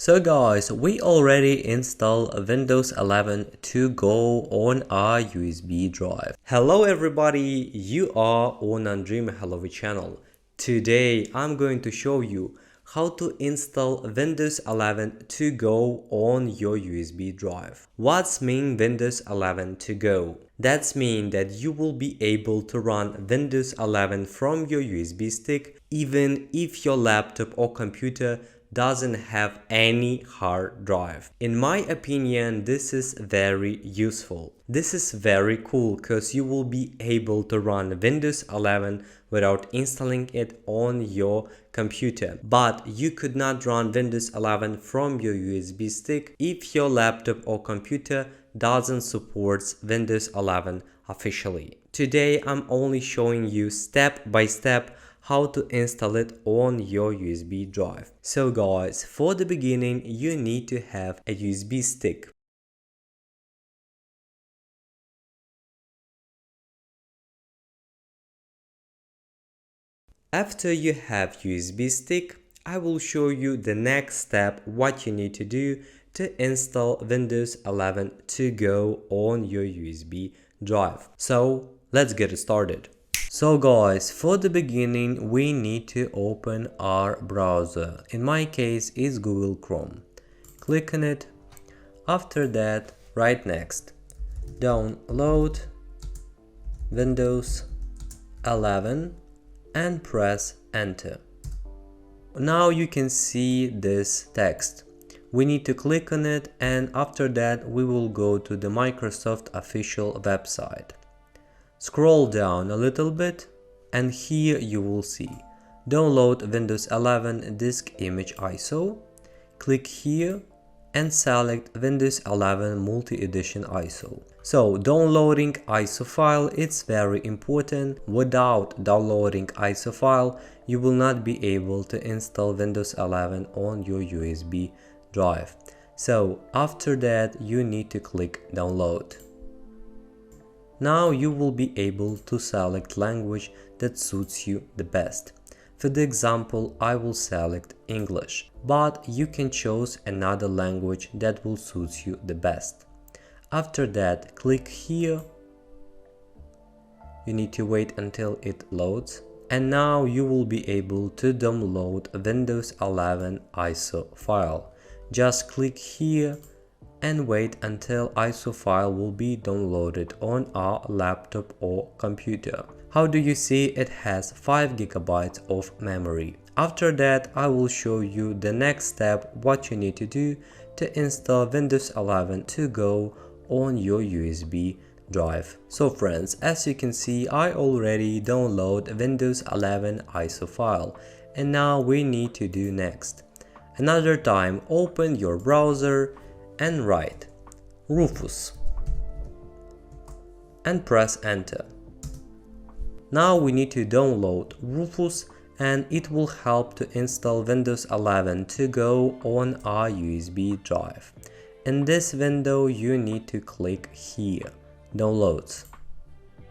So guys, we already installed Windows 11 to go on our USB drive. Hello everybody, you are on AndriyTech channel. Today I'm going to show you how to install Windows 11 to go on your USB drive. What's mean Windows 11 to go? That's mean that you will be able to run Windows 11 from your USB stick even if your laptop or computer doesn't have any hard drive. In my opinion, this is very useful. This is very cool because you will be able to run Windows 11 without installing it on your computer. But you could not run Windows 11 from your USB stick if your laptop or computer doesn't support Windows 11 officially. Today I'm only showing you step by step how to install it on your USB drive. So guys, for the beginning you need to have a USB stick. After you have USB stick, I will show you the next step what you need to do to install Windows 11 to go on your USB drive. So let's get started. So guys, for the beginning we need to open our browser. In my case it's Google Chrome. Click on it. After that, right next, download Windows 11 and press enter. Now you can see this text. We need to click on it, and after that we will go to the Microsoft official website. Scroll down a little bit and here you will see download Windows 11 disk image ISO. Click here and select Windows 11 multi-edition ISO. So downloading ISO file is very important. Without downloading ISO file, you will not be able to install Windows 11 on your USB drive. So after that you need to click download. Now you will be able to select language that suits you the best. For the example, I will select English, but you can choose another language that will suit you the best. After that, click here. You need to wait until it loads. And now you will be able to download Windows 11 ISO file. Just click here and wait until ISO file will be downloaded on our laptop or computer. How do you see? It has 5 GB of memory. After that, I will show you the next step what you need to do to install Windows 11 to go on your USB drive. So friends, as you can see, I already download Windows 11 ISO file, and now we need to do next. Another time, open your browser and write Rufus and press enter. Now we need to download Rufus, and it will help to install Windows 11 to go on our USB drive. In this window you need to click here, downloads.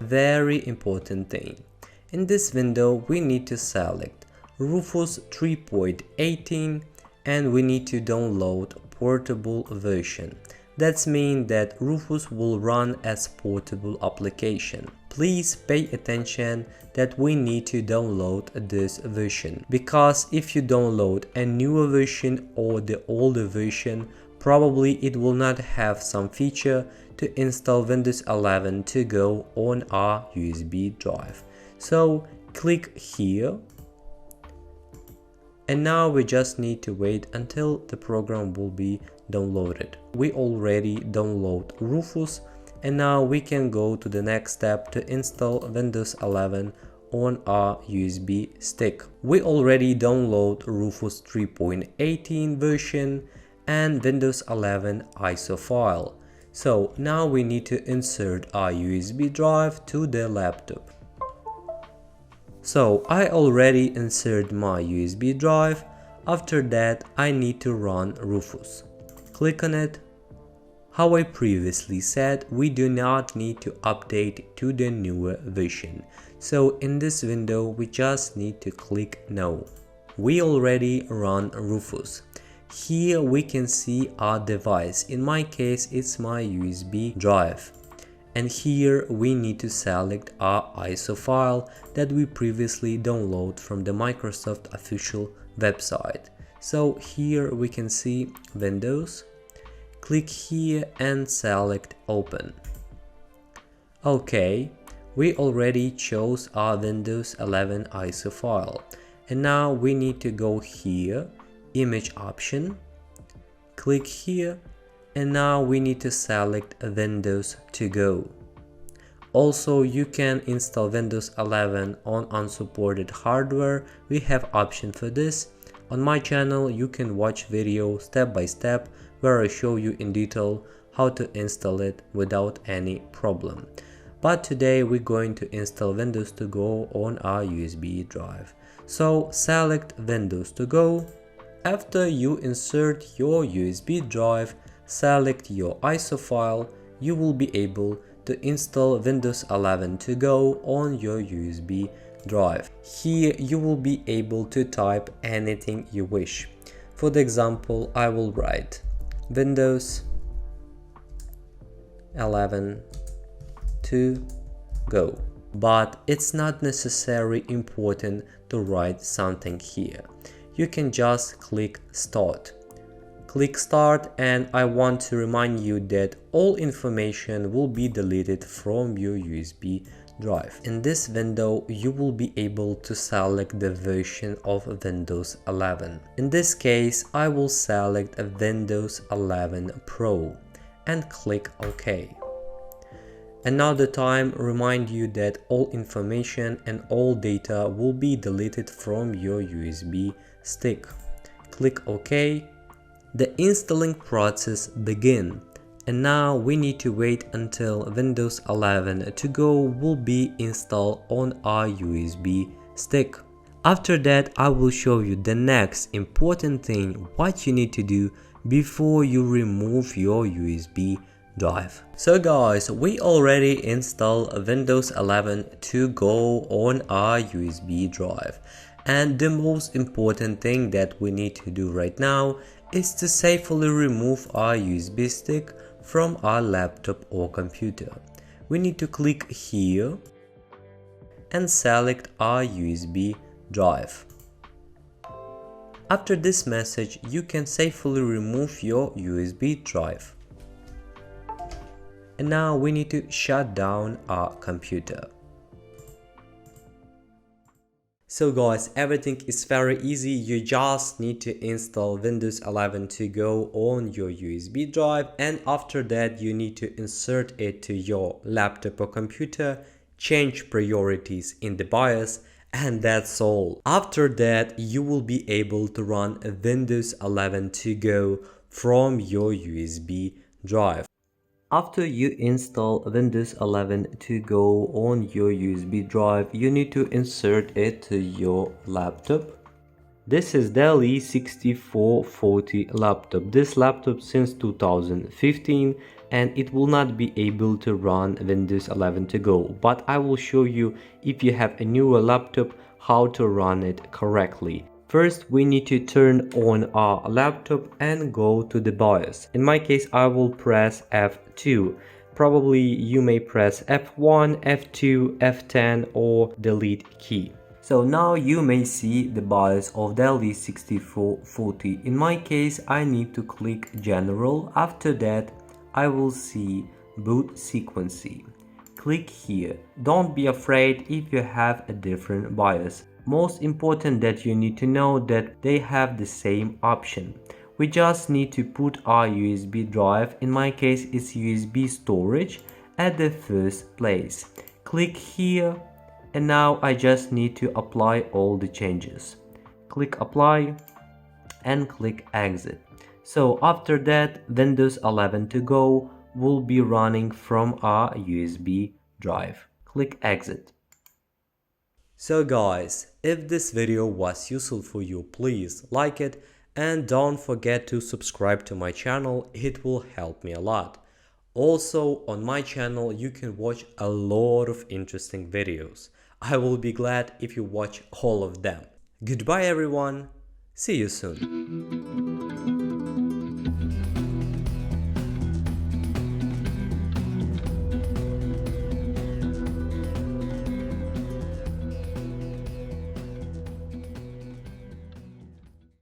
Very important thing. In this window we need to select Rufus 3.18 and we need to download portable version. That means that Rufus will run as portable application. Please pay attention that we need to download this version, because if you download a newer version or the older version, probably it will not have some feature to install Windows 11 to go on our USB drive. So click here. And now we just need to wait until the program will be downloaded. We already download Rufus, and now we can go to the next step to install Windows 11 on our USB stick. We already download Rufus 3.18 version and Windows 11 ISO file. So now we need to insert our USB drive to the laptop. So I already inserted my USB drive. After that I need to run Rufus. Click on it. How I previously said, we do not need to update to the newer version. So in this window we just need to click no. We already run Rufus. Here we can see our device. In my case, it's my USB drive. And here we need to select our ISO file that we previously downloaded from the Microsoft official website. So here we can see Windows. Click here and select Open. Okay, we already chose our Windows 11 ISO file. And now we need to go here, Image option, click here, and now we need to select Windows to go. Also, you can install Windows 11 on unsupported hardware. We have option for this. On my channel, you can watch video step by step where I show you in detail how to install it without any problem. But today we're going to install Windows to go on our USB drive. So select Windows to go. After you insert your USB drive, select your ISO file, you will be able to install Windows 11 to go on your USB drive. Here you will be able to type anything you wish. For the example, I will write Windows 11 to go. But it's not necessarily important to write something here. You can just click Start. Click Start, and I want to remind you that all information will be deleted from your USB drive. In this window, you will be able to select the version of Windows 11. In this case, I will select a Windows 11 Pro and click OK. Another time, remind you that all information and all data will be deleted from your USB stick. Click OK. The installing process begins, and now we need to wait until Windows 11 to go will be installed on our USB stick. After that, I will show you the next important thing what you need to do before you remove your USB drive. So guys, we already installed Windows 11 to go on our USB drive, and the most important thing that we need to do right now is to safely remove our USB stick from our laptop or computer. We need to click here and select our USB drive. After this message, you can safely remove your USB drive. And now we need to shut down our computer. So guys, everything is very easy. You just need to install Windows 11 to go on your USB drive, and after that you need to insert it to your laptop or computer, change priorities in the BIOS, and that's all. After that you will be able to run Windows 11 to go from your USB drive. After you install Windows 11 to go on your USB drive, you need to insert it to your laptop. This is Dell E6440 laptop. This laptop since 2015, and it will not be able to run Windows 11 to go. But I will show you, if you have a newer laptop, how to run it correctly. First, we need to turn on our laptop and go to the BIOS. In my case, I will press F2. Probably you may press F1, F2, F10 or delete key. So now you may see the BIOS of Dell E6440. In my case, I need to click General. After that, I will see Boot Sequence. Click here. Don't be afraid if you have a different BIOS. Most important that you need to know that they have the same option. We just need to put our USB drive, in my case it's USB storage, at the first place. Click here, and now I just need to apply all the changes. Click apply and click exit. So after that, Windows 11 to go will be running from our USB drive. Click exit. So guys, if this video was useful for you, please like it and don't forget to subscribe to my channel. It will help me a lot. Also, on my channel you can watch a lot of interesting videos. I will be glad if you watch all of them. Goodbye everyone, see you soon.